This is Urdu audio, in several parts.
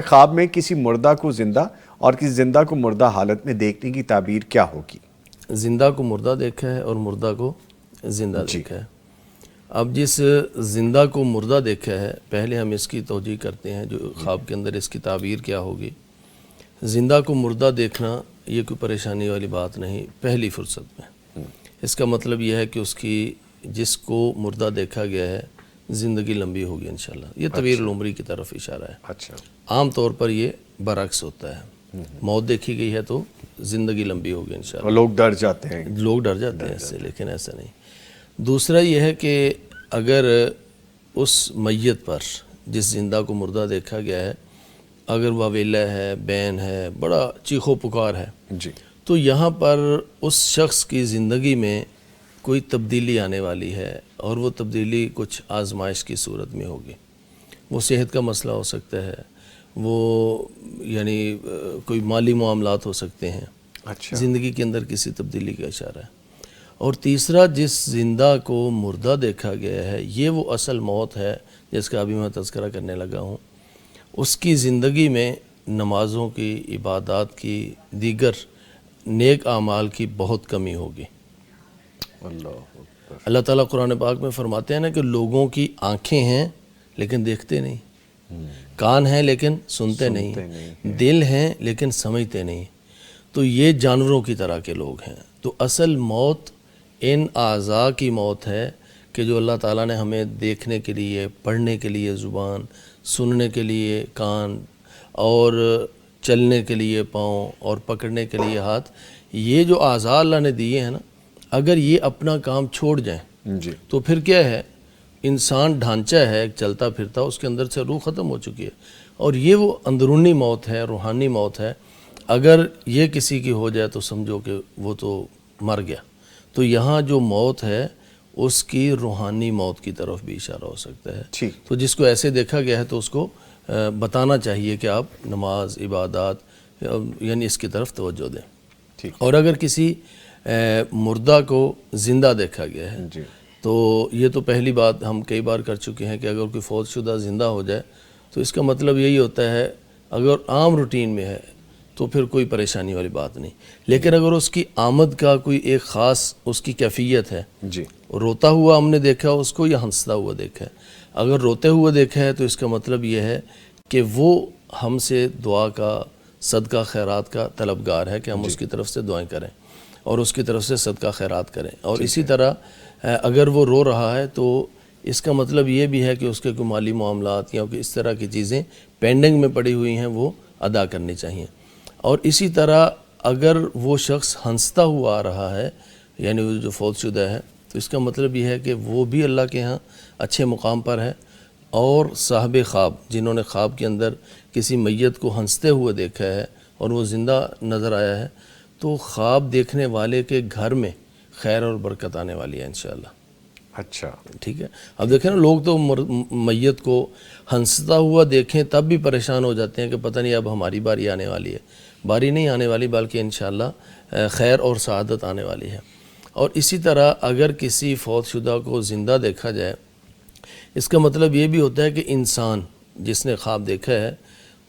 خواب میں کسی مردہ کو زندہ اور کسی زندہ کو مردہ حالت میں دیکھنے کی تعبیر کیا ہوگی؟ زندہ کو مردہ دیکھا ہے اور مردہ کو زندہ دیکھا ہے۔ اب جس زندہ کو مردہ دیکھا ہے، پہلے ہم اس کی توجیہ کرتے ہیں جو خواب کے اندر اس کی تعبیر کیا ہوگی۔ زندہ کو مردہ دیکھنا یہ کوئی پریشانی والی بات نہیں پہلی فرصت میں۔ اس کا مطلب یہ ہے کہ اس کی جس کو مردہ دیکھا گیا ہے زندگی لمبی ہوگی انشاءاللہ۔ یہ طویل العمری کی طرف اشارہ ہے۔ اچھا، عام طور پر یہ برعکس ہوتا ہے، موت دیکھی گئی ہے تو زندگی لمبی ہوگی انشاءاللہ۔ لوگ ڈر جاتے ہیں، لوگ ڈر جاتے ہیں اس سے، لیکن ایسا نہیں۔ دوسرا یہ ہے کہ اگر اس میت پر جس زندہ کو مردہ دیکھا گیا ہے اگر واویلا ہے، بین ہے، بڑا چیخو پکار ہے، جی، تو یہاں پر اس شخص کی زندگی میں کوئی تبدیلی آنے والی ہے، اور وہ تبدیلی کچھ آزمائش کی صورت میں ہوگی۔ وہ صحت کا مسئلہ ہو سکتا ہے، وہ یعنی کوئی مالی معاملات ہو سکتے ہیں، اچھا، زندگی کے اندر کسی تبدیلی کا اشارہ ہے۔ اور تیسرا جس زندہ کو مردہ دیکھا گیا ہے یہ وہ اصل موت ہے جس کا ابھی میں تذکرہ کرنے لگا ہوں۔ اس کی زندگی میں نمازوں کی، عبادات کی، دیگر نیک اعمال کی بہت کمی ہوگی۔ اللہ تعالیٰ قرآن پاک میں فرماتے ہیں نا کہ لوگوں کی آنکھیں ہیں لیکن دیکھتے نہیں، کان ہیں لیکن سنتے نہیں، دل ہیں لیکن سمجھتے نہیں، تو یہ جانوروں کی طرح کے لوگ ہیں۔ تو اصل موت ان اعضاء کی موت ہے کہ جو اللہ تعالیٰ نے ہمیں دیکھنے کے لیے، پڑھنے کے لیے زبان، سننے کے لیے کان، اور چلنے کے لیے پاؤں، اور پکڑنے کے لیے ہاتھ، یہ جو اعضاء اللہ نے دیے ہیں نا، اگر یہ اپنا کام چھوڑ جائیں جی، تو پھر کیا ہے، انسان ڈھانچہ ہے ایک چلتا پھرتا، اس کے اندر سے روح ختم ہو چکی ہے، اور یہ وہ اندرونی موت ہے، روحانی موت ہے۔ اگر یہ کسی کی ہو جائے تو سمجھو کہ وہ تو مر گیا۔ تو یہاں جو موت ہے اس کی روحانی موت کی طرف بھی اشارہ ہو سکتا ہے۔ ٹھیک، تو جس کو ایسے دیکھا گیا ہے تو اس کو بتانا چاہیے کہ آپ نماز، عبادات یعنی اس کی طرف توجہ دیں۔ ٹھیک، اور اگر کسی مردہ کو زندہ دیکھا گیا ہے جی، تو یہ تو پہلی بات ہم کئی بار کر چکے ہیں کہ اگر کوئی فوت شدہ زندہ ہو جائے تو اس کا مطلب یہی ہوتا ہے، اگر عام روٹین میں ہے تو پھر کوئی پریشانی والی بات نہیں، لیکن اگر اس کی آمد کا کوئی ایک خاص اس کی کیفیت ہے، جی، روتا ہوا ہم نے دیکھا اس کو یا ہنستا ہوا دیکھا ہے، اگر روتے ہوئے دیکھا ہے تو اس کا مطلب یہ ہے کہ وہ ہم سے دعا کا، صدقہ خیرات کا طلبگار ہے کہ ہم اس کی طرف سے دعائیں کریں اور اس کی طرف سے صدقہ خیرات کریں۔ اور اسی طرح اگر وہ رو رہا ہے تو اس کا مطلب یہ بھی ہے کہ اس کے کوئی مالی معاملات یا اس طرح کی چیزیں پینڈنگ میں پڑی ہوئی ہیں، وہ ادا کرنی چاہیے۔ اور اسی طرح اگر وہ شخص ہنستا ہوا آ رہا ہے، یعنی وہ جو فوت شدہ ہے، تو اس کا مطلب یہ ہے کہ وہ بھی اللہ کے ہاں اچھے مقام پر ہے۔ اور صاحب خواب جنہوں نے خواب کے اندر کسی میت کو ہنستے ہوئے دیکھا ہے اور وہ زندہ نظر آیا ہے، تو خواب دیکھنے والے کے گھر میں خیر اور برکت آنے والی ہے انشاءاللہ۔ اچھا، ٹھیک ہے، اب دیکھیں نا، لوگ تو میت کو ہنستا ہوا دیکھیں تب بھی پریشان ہو جاتے ہیں کہ پتہ نہیں اب ہماری باری آنے والی ہے۔ باری نہیں آنے والی بلکہ انشاءاللہ خیر اور سعادت آنے والی ہے۔ اور اسی طرح اگر کسی فوت شدہ کو زندہ دیکھا جائے، اس کا مطلب یہ بھی ہوتا ہے کہ انسان جس نے خواب دیکھا ہے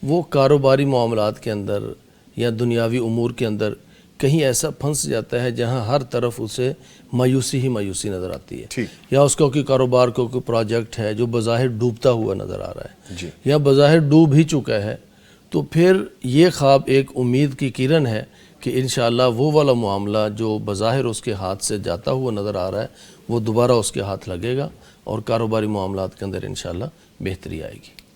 وہ کاروباری معاملات کے اندر یا دنیاوی امور کے اندر کہیں ایسا پھنس جاتا ہے جہاں ہر طرف اسے مایوسی ہی مایوسی نظر آتی ہے، ٹھیک، یا اس کو کوئی کاروبار کو کوئی پروجیکٹ ہے جو بظاہر ڈوبتا ہوا نظر آ رہا ہے، جی، یا بظاہر ڈوب ہی چکا ہے، تو پھر یہ خواب ایک امید کی کرن ہے کہ انشاءاللہ وہ والا معاملہ جو بظاہر اس کے ہاتھ سے جاتا ہوا نظر آ رہا ہے وہ دوبارہ اس کے ہاتھ لگے گا اور کاروباری معاملات کے اندر انشاءاللہ بہتری آئے گی۔